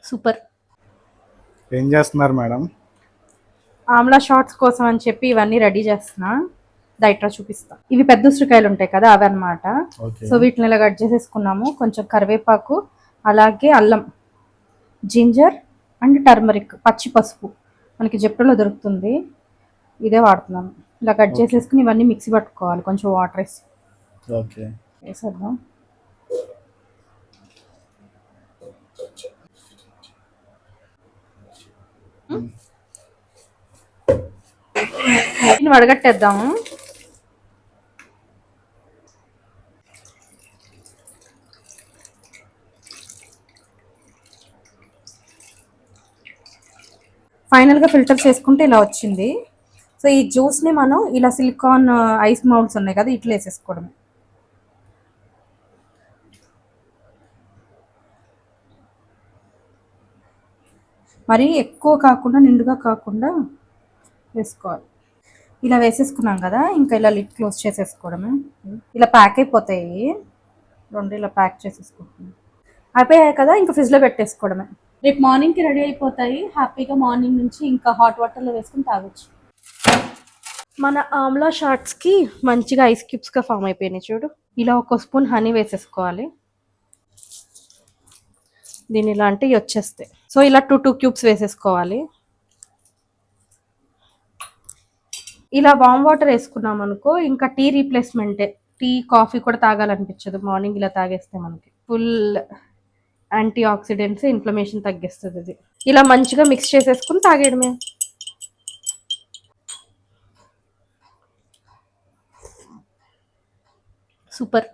Super. ఏం చేస్తున్నారు madam? Amla shorts కోసం అని చెప్పి ఇవన్నీ రెడీ చేస్తున్నా. దైట్రా చూపిస్తా. ఇవి పెద్ద ఉసిరికాయలు ఉంటాయి కదా, అవి అనమాట. ఓకే. సో వీటిని ఇలా కట్ చేసేసుకున్నాము. కొంచెం కరివేపాకు, అలాగే అల్లం, జింజర్ అండ్ టర్మరిక్, పచ్చి పసుపు మనకి జెప్టోలో దొరుకుతుంది, ఇదే వాడుతున్నాను. ఇలా కట్ చేసేసుకుని ఇవన్నీ మిక్సీ పట్టుకోవాలి కొంచెం వాటర్ వేసి. ఓకే. వేసేద్దాం. వడగట్టేద్దాము. ఫైనల్గా ఫిల్టర్ చేసుకుంటే ఇలా వచ్చింది. సో ఈ జ్యూస్ని మనం ఇలా సిలికాన్ ఐస్ మౌల్డ్స్ ఉన్నాయి కదా, ఇట్లా వేసేసుకోవడం. మరీ ఎక్కువ కాకుండా, నిండుగా కాకుండా వేసుకోవాలి. ఇలా వేసేసుకున్నాం కదా, ఇంకా ఇలా లిడ్ క్లోజ్ చేసేసుకోవడమే. ఇలా ప్యాక్ అయిపోతాయి రెండు, ఇలా ప్యాక్ చేసేసుకుంటున్నాం. అయిపోయాయి కదా, ఇంకా ఫ్రిడ్జ్లో పెట్టేసుకోవడమే. రేపు మార్నింగ్కి రెడీ అయిపోతాయి. హ్యాపీగా మార్నింగ్ నుంచి ఇంకా హాట్ వాటర్లో వేసుకుని తాగొచ్చు. మన ఆమ్లా షార్ట్స్కి మంచిగా ఐస్ క్యూబ్స్గా ఫామ్ అయిపోయినాయి చూడు. ఇలా ఒక స్పూన్ హనీ వేసేసుకోవాలి. దీని ఇలాంటివి వచ్చేస్తాయి. సో ఇలా టూ క్యూబ్స్ వేసేసుకోవాలి. ఇలా వామ్ వాటర్ వేసుకున్నాం అనుకో, ఇంకా టీ రీప్లేస్మెంటే. టీ కాఫీ కూడా తాగాలనిపించదు మార్నింగ్ ఇలా తాగేస్తే. మనకి ఫుల్ యాంటీ ఆక్సిడెంట్స్, ఇన్ఫ్లమేషన్ తగ్గిస్తుంది ఇది. ఇలా మంచిగా మిక్స్ చేసేసుకుని తాగేయడమే. సూపర్.